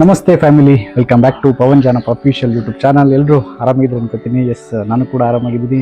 ನಮಸ್ತೆ family, welcome back to Pavan Janappa official YouTube channel. ಎಲ್ಲರೂ ಆರಾಮಾಗಿದ್ರು ಅನ್ಕೋತೀನಿ. ಎಸ್, ನಾನು ಕೂಡ ಆರಾಮಾಗಿದ್ದೀನಿ.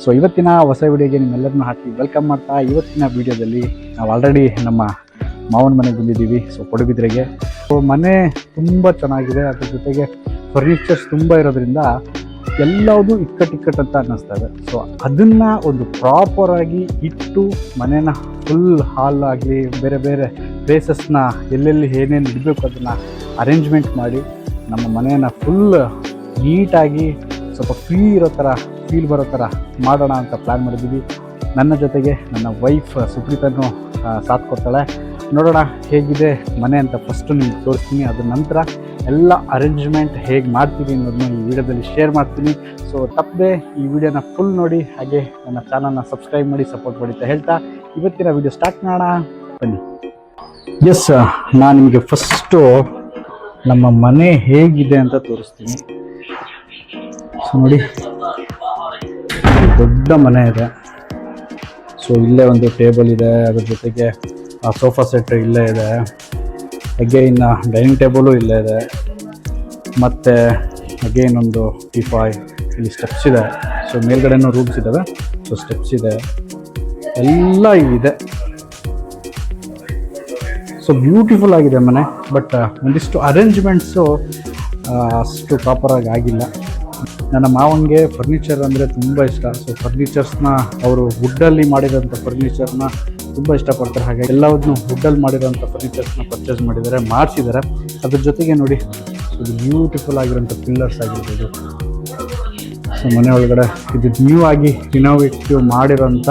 ಸೊ ಇವತ್ತಿನ ಹೊಸ ವಿಡಿಯೋಗೆ ನಿಮ್ಮೆಲ್ಲರನ್ನೂ ಹಾಕಿ ವೆಲ್ಕಮ್ ಮಾಡ್ತಾ, ಇವತ್ತಿನ ವಿಡಿಯೋದಲ್ಲಿ ನಾವು ಆಲ್ರೆಡಿ ನಮ್ಮ ಮಾವನ ಮನೆಗೆ ಬಂದಿದ್ದೀವಿ. ಸೊ ಪಡುಬಿದ್ರೆಗೆ. ಸೊ ಮನೆ ತುಂಬ ಚೆನ್ನಾಗಿದೆ, ಅದ್ರ ಜೊತೆಗೆ ಫರ್ನಿಚರ್ಸ್ ತುಂಬ ಇರೋದ್ರಿಂದ ಎಲ್ಲವುದು ಇಕ್ಕಟ್ಟಿಕ್ಕಟ್ಟು ಅಂತ ಅನ್ನಿಸ್ತಾ ಇದೆ. ಸೊ ಅದನ್ನು ಒಂದು ಪ್ರಾಪರಾಗಿ ಇಟ್ಟು ಮನೇನ ಫುಲ್ ಹಾಲ್ ಆಗಲಿ ಬೇರೆ ಬೇರೆ ಪ್ಲೇಸಸ್ನ ಎಲ್ಲೆಲ್ಲಿ ಏನೇನು ಇಡಬೇಕು ಅದನ್ನು ಅರೇಂಜ್ಮೆಂಟ್ ಮಾಡಿ ನಮ್ಮ ಮನೆಯನ್ನು ಫುಲ್ ನೀಟಾಗಿ ಸ್ವಲ್ಪ ಫ್ರೀ ಇರೋ ಥರ ಫೀಲ್ ಬರೋ ಥರ ಮಾಡೋಣ ಅಂತ ಪ್ಲ್ಯಾನ್ ಮಾಡಿದ್ದೀವಿ. ನನ್ನ ಜೊತೆಗೆ ನನ್ನ ವೈಫ್ ಸುಪ್ರೀತನೂ ಸಾಥ್ ಕೊಡ್ತಾಳೆ. ನೋಡೋಣ ಹೇಗಿದೆ ಮನೆ ಅಂತ ಫಸ್ಟು ನಿಮ್ಗೆ ತೋರಿಸ್ತೀನಿ. ಅದ್ರ ನಂತರ ಎಲ್ಲ ಅರೇಂಜ್ಮೆಂಟ್ ಹೇಗೆ ಮಾಡ್ತೀವಿ ಅನ್ನೋದನ್ನ ಈ ವಿಡಿಯೋದಲ್ಲಿ ಶೇರ್ ಮಾಡ್ತೀನಿ. ಸೊ ತಪ್ಪದೆ ಈ ವಿಡಿಯೋನ ಫುಲ್ ನೋಡಿ, ಹಾಗೆ ನನ್ನ ಚಾನಲ್ನ ಸಬ್ಸ್ಕ್ರೈಬ್ ಮಾಡಿ ಸಪೋರ್ಟ್ ಮಾಡಿ ಅಂತ ಹೇಳ್ತಾ ಇವತ್ತಿನ ವಿಡಿಯೋ ಸ್ಟಾರ್ಟ್ ಮಾಡೋಣ ಬನ್ನಿ. ಎಸ್, ನಾನು ನಿಮಗೆ ಫಸ್ಟು ನಮ್ಮ ಮನೆ ಹೇಗಿದೆ ಅಂತ ತೋರಿಸ್ತೀನಿ. ಸೊ ನೋಡಿ, ದೊಡ್ಡ ಮನೆ ಇದೆ. ಸೊ ಇಲ್ಲೇ ಒಂದು ಟೇಬಲ್ ಇದೆ, ಅದ್ರ ಜೊತೆಗೆ ಸೋಫಾ ಸೆಟ್ ಇಲ್ಲೇ ಇದೆ. ಅಗೇನ್ ಡೈನಿಂಗ್ ಟೇಬಲು ಇಲ್ಲೇ ಇದೆ. ಮತ್ತು ಅಗೇನ್ ಒಂದು ಟಿಫಾಯ್, ಇಲ್ಲಿ ಸ್ಟೆಪ್ಸ್ ಇದೆ. ಸೊ ಮೇಲ್ಗಡೆನೂ ರೂಮ್ಸ್ ಇದ್ದಾವೆ, ಸೊ ಸ್ಟೆಪ್ಸ್ ಇದೆ, ಎಲ್ಲ ಇದೆ. ಸೊ ಬ್ಯೂಟಿಫುಲ್ ಆಗಿದೆ ಮನೆ. ಬಟ್ ಒಂದಿಷ್ಟು ಅರೇಂಜ್ಮೆಂಟ್ಸು ಅಷ್ಟು ಪ್ರಾಪರಾಗಿ ಆಗಿಲ್ಲ. ನನ್ನ ಮಾವನಿಗೆ ಫರ್ನಿಚರ್ ಅಂದರೆ ತುಂಬ ಇಷ್ಟ. ಸೊ ಫರ್ನಿಚರ್ಸ್ನ ಅವರು ವುಡ್ಡಲ್ಲಿ ಮಾಡಿರೋಂಥ ಫರ್ನಿಚರ್ನ ತುಂಬ ಇಷ್ಟಪಡ್ತಾರೆ. ಹಾಗೆ ಎಲ್ಲವನ್ನೂ ವುಡ್ಡಲ್ಲಿ ಮಾಡಿರೋಂಥ ಫರ್ನಿಚರ್ಸ್ನ ಪರ್ಚೇಸ್ ಮಾಡಿದ್ದಾರೆ, ಮಾಡಿಸಿದ್ದಾರೆ. ಅದ್ರ ಜೊತೆಗೆ ನೋಡಿ, ಸೊ ಇದು ಬ್ಯೂಟಿಫುಲ್ ಆಗಿರೋಂಥ ಪಿಲ್ಲರ್ಸ್ ಆಗಿರ್ಬೋದು. ಸೊ ಮನೆ ಒಳಗಡೆ ಇದು ನ್ಯೂ ಆಗಿ ರಿನೋವೇಟಿವ್ ಮಾಡಿರೋಂಥ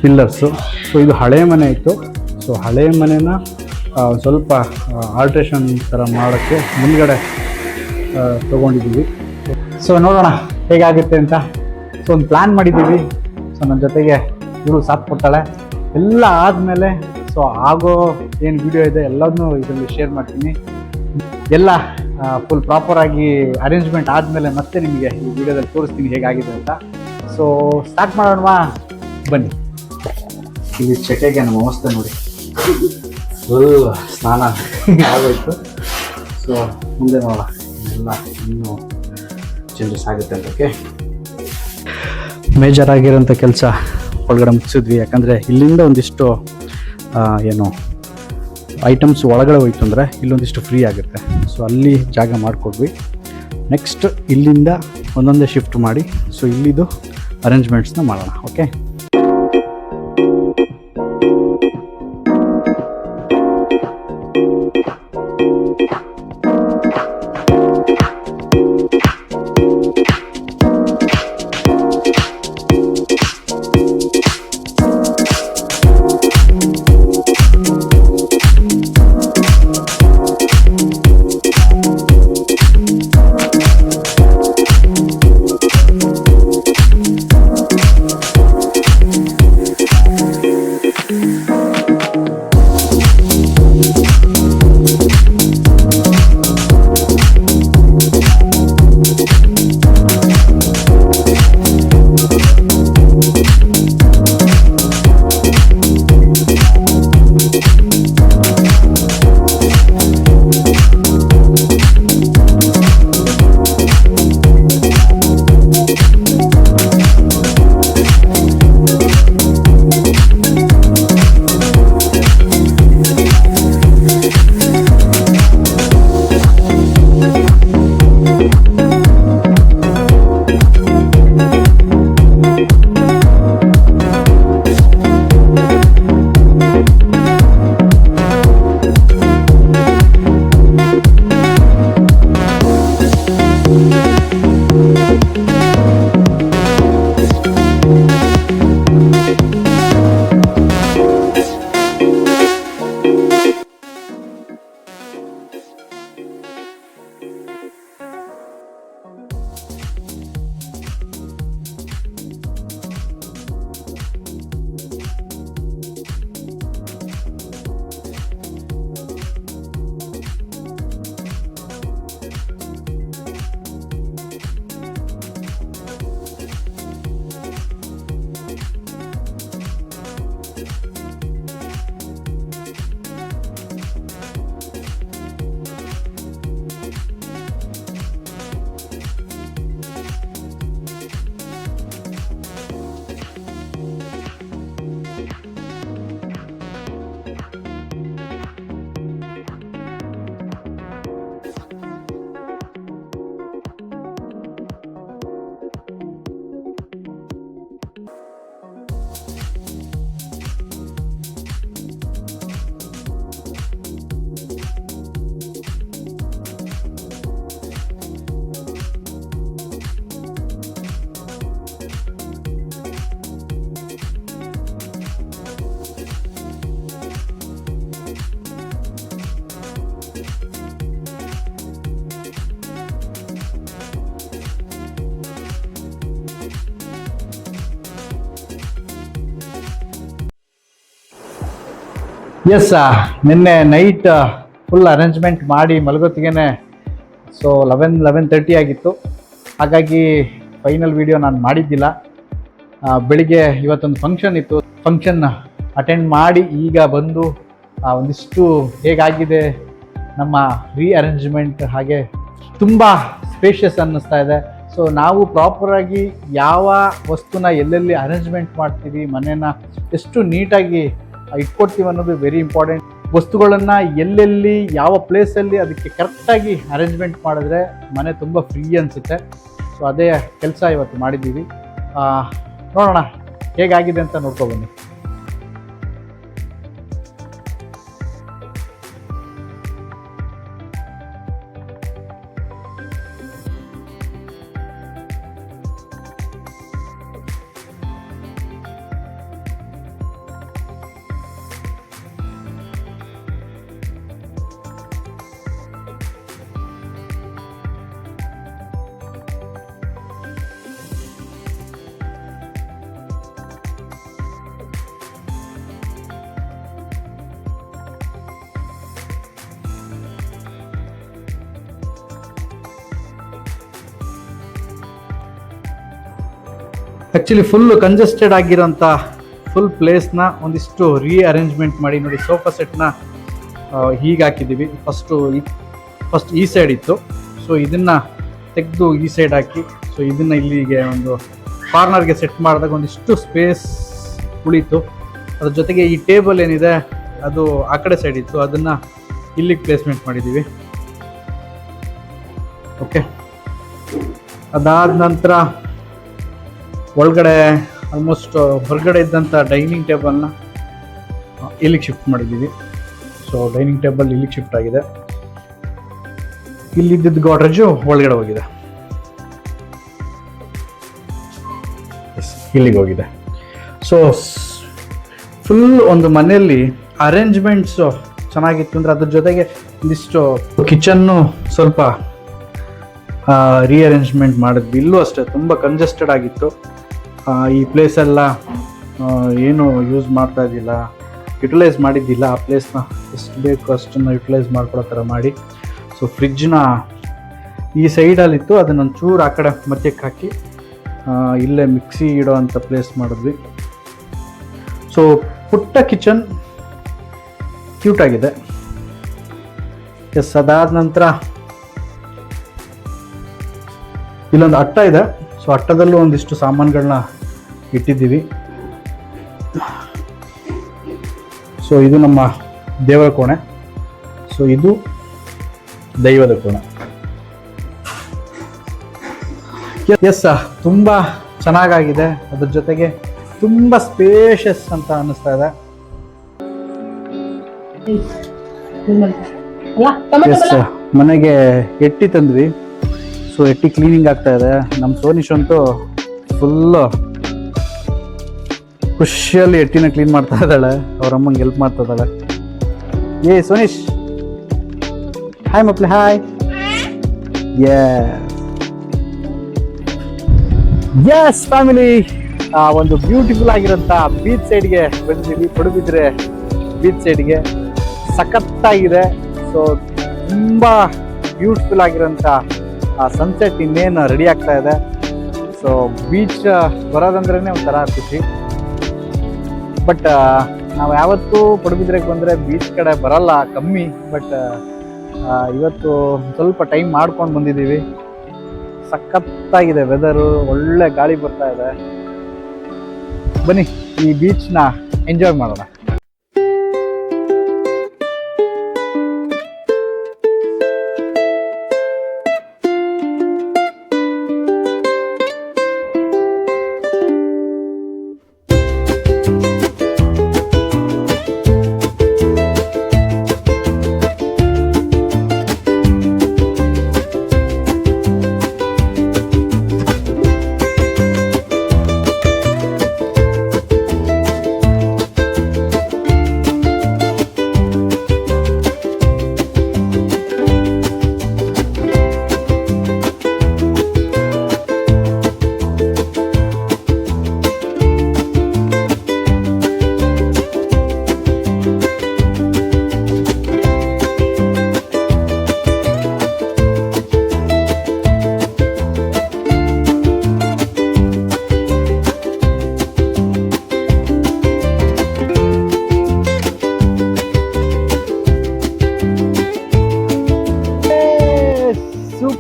ಪಿಲ್ಲರ್ಸು. ಸೊ ಇದು ಹಳೆ ಮನೆ ಇತ್ತು. ಸೊ ಹಳೆ ಮನೆನ ಸ್ವಲ್ಪ ಆಲ್ಟ್ರೇಷನ್ ಥರ ಮಾಡೋಕ್ಕೆ ಮುಂದ್ಗಡೆ ತೊಗೊಂಡಿದ್ದೀವಿ. ಸೊ ನೋಡೋಣ ಹೇಗಾಗುತ್ತೆ ಅಂತ. ಸೊ ಒಂದು ಪ್ಲ್ಯಾನ್ ಮಾಡಿದ್ದೀವಿ. ಸೊ ನನ್ನ ಜೊತೆಗೆ ಇವಳು ಸಾಥ್ ಕೊಡ್ತಾಳೆ. ಎಲ್ಲ ಆದಮೇಲೆ ಸೊ ಆಗೋ ಏನು ವಿಡಿಯೋ ಇದೆ ಎಲ್ಲದನ್ನೂ ಇದರಲ್ಲಿ ಶೇರ್ ಮಾಡ್ತೀನಿ. ಎಲ್ಲ ಫುಲ್ ಪ್ರಾಪರಾಗಿ ಅರೇಂಜ್ಮೆಂಟ್ ಆದಮೇಲೆ ಮತ್ತೆ ನಿಮಗೆ ಈ ವಿಡಿಯೋದಲ್ಲಿ ತೋರಿಸ್ತೀನಿ ಹೇಗಾಗಿದೆ ಅಂತ. ಸೊ ಸ್ಟಾರ್ಟ್ ಮಾಡೋಣವಾ, ಬನ್ನಿ. ಇಲ್ಲಿ ಚಟೆಗೆ ನಮ್ಮ ಅವಸ್ಥೆ ನೋಡಿ, ಫುಲ್ ಸ್ನಾನ ಆಗೋಯ್ತು. ಸೊ ಮುಂದೆ ನೋಡೋಣ ಎಲ್ಲ ಇನ್ನೂ ಚೇಂಜಸ್ ಆಗುತ್ತೆ ಅಂತಕ್ಕೆ. ಮೇಜರ್ ಆಗಿರೋಂಥ ಕೆಲಸ ಒಳಗಡೆ ಮುಗಿಸಿದ್ವಿ. ಯಾಕಂದರೆ ಇಲ್ಲಿಂದ ಒಂದಿಷ್ಟು ಏನು ಐಟಮ್ಸ್ ಒಳಗಡೆ ಹೋಯ್ತು ಅಂದರೆ ಇಲ್ಲೊಂದಿಷ್ಟು ಫ್ರೀ ಆಗುತ್ತೆ. ಸೊ ಅಲ್ಲಿ ಜಾಗ ಮಾಡಿಕೊಡ್ವಿ. ನೆಕ್ಸ್ಟ್ ಇಲ್ಲಿಂದ ಒಂದೊಂದೇ ಶಿಫ್ಟ್ ಮಾಡಿ ಸೊ ಇಲ್ಲಿದು ಅರೇಂಜ್ಮೆಂಟ್ಸ್ನ ಮಾಡೋಣ. ಓಕೆ, ಎಸ್, ನಿನ್ನೆ ನೈಟ್ ಫುಲ್ ಅರೇಂಜ್ಮೆಂಟ್ ಮಾಡಿ ಮಲಗೋತ್ತಿಗೆ ಸೊ 11:30 ಆಗಿತ್ತು. ಹಾಗಾಗಿ ಫೈನಲ್ ವಿಡಿಯೋ ನಾನು ಮಾಡಿದ್ದಿಲ್ಲ. ಬೆಳಿಗ್ಗೆ ಇವತ್ತೊಂದು ಫಂಕ್ಷನ್ ಇತ್ತು, ಫಂಕ್ಷನ್ ಅಟೆಂಡ್ ಮಾಡಿ ಈಗ ಬಂದು ಒಂದಿಷ್ಟು ಹೇಗಾಗಿದೆ ನಮ್ಮ ರೀಅರೇಂಜ್ಮೆಂಟ್, ಹಾಗೆ ತುಂಬ ಸ್ಪೇಷಿಯಸ್ ಅನ್ನಿಸ್ತಾ ಇದೆ. ಸೊ ನಾವು ಪ್ರಾಪರಾಗಿ ಯಾವ ವಸ್ತುನ ಎಲ್ಲೆಲ್ಲಿ ಅರೇಂಜ್ಮೆಂಟ್ ಮಾಡ್ತೀವಿ, ಮನೇನ ಎಷ್ಟು ನೀಟಾಗಿ ಇಟ್ಕೊಡ್ತೀವಿ ಅನ್ನೋದು ವೆರಿ ಇಂಪಾರ್ಟೆಂಟ್. ವಸ್ತುಗಳನ್ನು ಎಲ್ಲೆಲ್ಲಿ ಯಾವ ಪ್ಲೇಸಲ್ಲಿ ಅದಕ್ಕೆ ಕರೆಕ್ಟಾಗಿ ಅರೇಂಜ್ಮೆಂಟ್ ಮಾಡಿದ್ರೆ ಮನೆ ತುಂಬ ಫ್ರೀ ಅನಿಸುತ್ತೆ. ಸೊ ಅದೇ ಕೆಲಸ ಇವತ್ತು ಮಾಡಿದ್ದೀವಿ. ನೋಡೋಣ ಹೇಗಾಗಿದೆ ಅಂತ ನೋಡ್ಕೊಬನ್ನಿ. ಆ್ಯಕ್ಚುಲಿ ಫುಲ್ಲು ಕಂಜೆಸ್ಟೆಡ್ ಆಗಿರೋಂಥ ಫುಲ್ ಪ್ಲೇಸ್ನ ಒಂದಿಷ್ಟು ರೀಅರೇಂಜ್ಮೆಂಟ್ ಮಾಡಿ ನೋಡಿ. ಸೋಫಾ ಸೆಟ್ನ ಹೀಗೆ ಹಾಕಿದ್ದೀವಿ. ಫಸ್ಟ್ ಈ ಸೈಡ್ ಇತ್ತು, ಸೊ ಇದನ್ನು ತೆಗೆದು ಈ ಸೈಡ್ ಹಾಕಿ, ಸೊ ಇದನ್ನು ಇಲ್ಲಿಗೆ ಒಂದು ಕಾರ್ನರ್ಗೆ ಸೆಟ್ ಮಾಡಿದಾಗ ಒಂದಿಷ್ಟು ಸ್ಪೇಸ್ ಉಳೀತು. ಅದ್ರ ಜೊತೆಗೆ ಈ ಟೇಬಲ್ ಏನಿದೆ ಅದು ಆ ಕಡೆ ಸೈಡ್ ಇತ್ತು, ಅದನ್ನು ಇಲ್ಲಿಗೆ ಪ್ಲೇಸ್ಮೆಂಟ್ ಮಾಡಿದ್ದೀವಿ. ಓಕೆ, ಅದಾದ ನಂತರ ಒಳಗಡೆ ಆಲ್ಮೋಸ್ಟ್ ಹೊರಗಡೆ ಇದ್ದಂಥ ಡೈನಿಂಗ್ ಟೇಬಲ್ನ ಇಲ್ಲಿಗೆ ಶಿಫ್ಟ್ ಮಾಡಿದ್ದೀವಿ. ಸೊ ಡೈನಿಂಗ್ ಟೇಬಲ್ ಇಲ್ಲಿಗೆ ಶಿಫ್ಟ್ ಆಗಿದೆ. ಇಲ್ಲಿದ್ದ ಗಾಡ್ರೇಜು ಒಳಗಡೆ ಹೋಗಿದೆ, ಇಲ್ಲಿಗೆ ಹೋಗಿದೆ. ಸೊ ಫುಲ್ ಒಂದು ಮನೆಯಲ್ಲಿ ಅರೇಂಜ್ಮೆಂಟ್ಸು ಚೆನ್ನಾಗಿತ್ತು ಅಂದರೆ ಅದ್ರ ಜೊತೆಗೆ ಒಂದಿಷ್ಟು ಕಿಚನ್ನು ಸ್ವಲ್ಪ ರೀಅರೇಂಜ್ಮೆಂಟ್ ಮಾಡಿದ್ವಿ. ಇಲ್ಲೂ ಅಷ್ಟೇ ತುಂಬ ಕಂಜೆಸ್ಟೆಡ್ ಆಗಿತ್ತು. ಈ ಪ್ಲೇಸೆಲ್ಲ ಏನು ಯೂಸ್ ಮಾಡ್ತಾ ಇದ್ದಿಲ್ಲ, ಯುಟಿಲೈಸ್ ಮಾಡಿದ್ದಿಲ್ಲ. ಆ ಪ್ಲೇಸ್ನ ಎಷ್ಟು ಬೇಕು ಅಷ್ಟನ್ನು ಯುಟಿಲೈಸ್ ಮಾಡ್ಕೊಳ್ಳೋ ಥರ ಮಾಡಿ. ಸೊ ಫ್ರಿಜ್ನ ಈ ಸೈಡಲ್ಲಿತ್ತು, ಅದನ್ನೊಂದು ಚೂರು ಆ ಕಡೆ ಮಧ್ಯಕ್ಕೆ ಹಾಕಿ ಇಲ್ಲೇ ಮಿಕ್ಸಿ ಇಡೋ ಅಂಥ ಪ್ಲೇಸ್ ಮಾಡಿದ್ವಿ. ಸೊ ಪುಟ್ಟ ಕಿಚನ್ ಕ್ಯೂಟಾಗಿದೆ. ಎಸ್, ಅದಾದ ನಂತರ ಇಲ್ಲೊಂದು ಅಟ್ಟ ಇದೆ. ಸೊ ಅಟ್ಟದಲ್ಲೂ ಒಂದಿಷ್ಟು ಸಾಮಾನುಗಳನ್ನ ಇಟ್ಟಿದ್ದೀವಿ. ಸೊ ಇದು ನಮ್ಮ ದೇವರ ಕೋಣೆ, ಸೊ ಇದು ದೈವದ ಕೋಣೆ. ಎಸ್, ತುಂಬ ಚೆನ್ನಾಗಾಗಿದೆ. ಅದ್ರ ಜೊತೆಗೆ ತುಂಬ ಸ್ಪೇಷಿಯಸ್ ಅಂತ ಅನ್ನಿಸ್ತಾ ಇದೆ. ಎಸ್, ಮನೆಗೆ ಎಟ್ಟಿ ತಂದ್ವಿ. ಸೊ ಎಟ್ಟಿ ಕ್ಲೀನಿಂಗ್ ಆಗ್ತಾ ಇದೆ. ನಮ್ಮ ಸೋನಿಶ್ ಅಂತೂ ಫುಲ್ಲು ಖುಷಿಯಲ್ಲಿ ಎಟ್ಟಿನ ಕ್ಲೀನ್ ಮಾಡ್ತಾ ಇದ್ದಾಳೆ, ಅವ್ರ ಅಮ್ಮಂಗೆ ಹೆಲ್ಪ್ ಮಾಡ್ತಾ ಇದ್ದಾಳೆ. ಏ ಸೋನಿಶ್, ಹಾಯ್ ಮಕ್ಳು, ಹಾಯ್. ಎಸ್ ಫ್ಯಾಮಿಲಿ, ಒಂದು ಬ್ಯೂಟಿಫುಲ್ ಆಗಿರೋಂಥ ಬೀಚ್ ಸೈಡ್ಗೆ ಬಂದಿದ್ದೀವಿ. ಪಡುಬಿದ್ರೆ ಬೀಚ್ ಸೈಡ್ಗೆ ಸಖತ್ತಾಗಿದೆ. ಸೊ ತುಂಬ ಬ್ಯೂಟಿಫುಲ್ ಆಗಿರೋಂಥ ಸನ್ಸೆಟ್ ಇನ್ನೇನು ರೆಡಿ ಆಗ್ತಾ ಇದೆ. ಸೊ ಬೀಚ್ ಬರೋದಂದ್ರೇ ಒಂಥರ ಖುಷಿ. ಬಟ್ ನಾವು ಯಾವತ್ತೂ ಪಡುಬಿದ್ರೆಗೆ ಬಂದರೆ ಬೀಚ್ ಕಡೆ ಬರಲ್ಲ, ಕಮ್ಮಿ. ಬಟ್ ಇವತ್ತು ಸ್ವಲ್ಪ ಟೈಮ್ ಮಾಡ್ಕೊಂಡು ಬಂದಿದ್ದೀವಿ. ಸಖತ್ತಾಗಿದೆ ವೆದರು, ಒಳ್ಳೆ ಗಾಳಿ ಬರ್ತಾ ಇದೆ. ಬನ್ನಿ ಈ ಬೀಚ್ನ ಎಂಜಾಯ್ ಮಾಡೋಣ.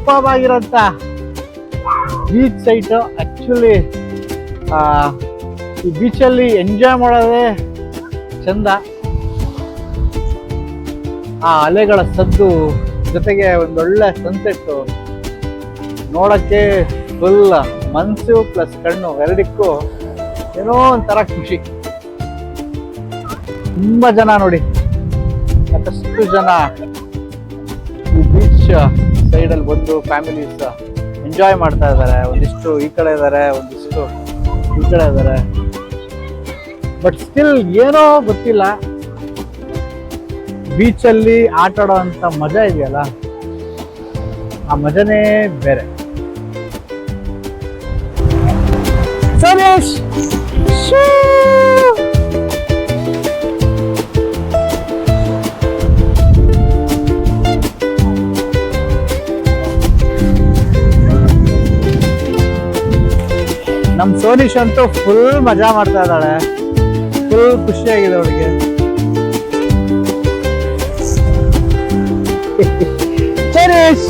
ಸೂಪರ್ ಆಗಿರೋಂಥ ಬೀಚ್ ಸೈಟ್. ಆಕ್ಚುಲಿ ಈ ಬೀಚಲ್ಲಿ ಎಂಜಾಯ್ ಮಾಡೋದೇ ಚಂದ. ಆ ಅಲೆಗಳ ಸದ್ದು ಜೊತೆಗೆ ಒಂದೊಳ್ಳೆ ಸನ್ಸೆಟ್ ನೋಡಕ್ಕೆ ಫುಲ್ ಮನಸ್ಸು ಪ್ಲಸ್ ಕಣ್ಣು ಎರಡಕ್ಕೂ ಏನೋ ಒಂಥರ ಖುಷಿ. ತುಂಬಾ ಜನ ನೋಡಿ, ಸಾಕಷ್ಟು ಜನ ಈ ಬೀಚ್ ಸೈಡಲ್ಲಿ ಬಂದು ಫ್ಯಾಮಿಲೀಸ್ ಎಂಜಾಯ್ ಮಾಡ್ತಾ ಇದ್ದಾರೆ. ಒಂದಿಷ್ಟು ಈ ಕಡೆ ಇದ್ದಾರೆ, ಒಂದಿಷ್ಟು ಈ ಕಡೆ ಇದ್ದಾರೆ. ಬಟ್ ಸ್ಟಿಲ್ ಏನೋ ಗೊತ್ತಿಲ್ಲ, ಬೀಚಲ್ಲಿ ಆಟ ಆಡೋವಂಥ ಮಜಾ ಇದೆಯಲ್ಲ, ಆ ಮಜಾನೇ ಬೇರೆ. ಸುರೇಶ್ ನಮ್ ಸೋನಿಶ್ ಅಂತೂ ಫುಲ್ ಮಜಾ ಮಾಡ್ತಾ ಇದ್ದಾಳೆ, ಫುಲ್ ಖುಷಿಯಾಗಿದೆ ಅವಳಿಗೆ. ಸುರೇಶ್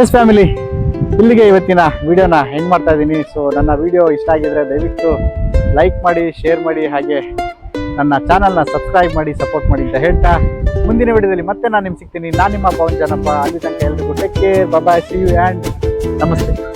ಎಸ್ ಫ್ಯಾಮಿಲಿ, ಇಲ್ಲಿಗೆ ಇವತ್ತಿನ ವಿಡಿಯೋನ ಎಂಡ್ ಮಾಡ್ತಾ ಇದ್ದೀನಿ. ಸೊ ನನ್ನ ವಿಡಿಯೋ ಇಷ್ಟ ಆಗಿದ್ರೆ ದಯವಿಟ್ಟು ಲೈಕ್ ಮಾಡಿ, ಶೇರ್ ಮಾಡಿ, ಹಾಗೆ ನನ್ನ ಚಾನಲ್ನ ಸಬ್ಸ್ಕ್ರೈಬ್ ಮಾಡಿ, ಸಪೋರ್ಟ್ ಮಾಡಿ ಅಂತ ಹೇಳ್ತಾ ಮುಂದಿನ ವಿಡಿಯೋದಲ್ಲಿ ಮತ್ತೆ ನಾನು ನಿಮ್ಗೆ ಸಿಗ್ತೀನಿ. ನಾನು ನಿಮ್ಮ ಪವನ್ ಜಾನಪ್ಪ. ಅಲ್ಲಿ ತನಕ ಎಲ್ರಿಗೂ take care, bye, see you and ನಮಸ್ತೆ.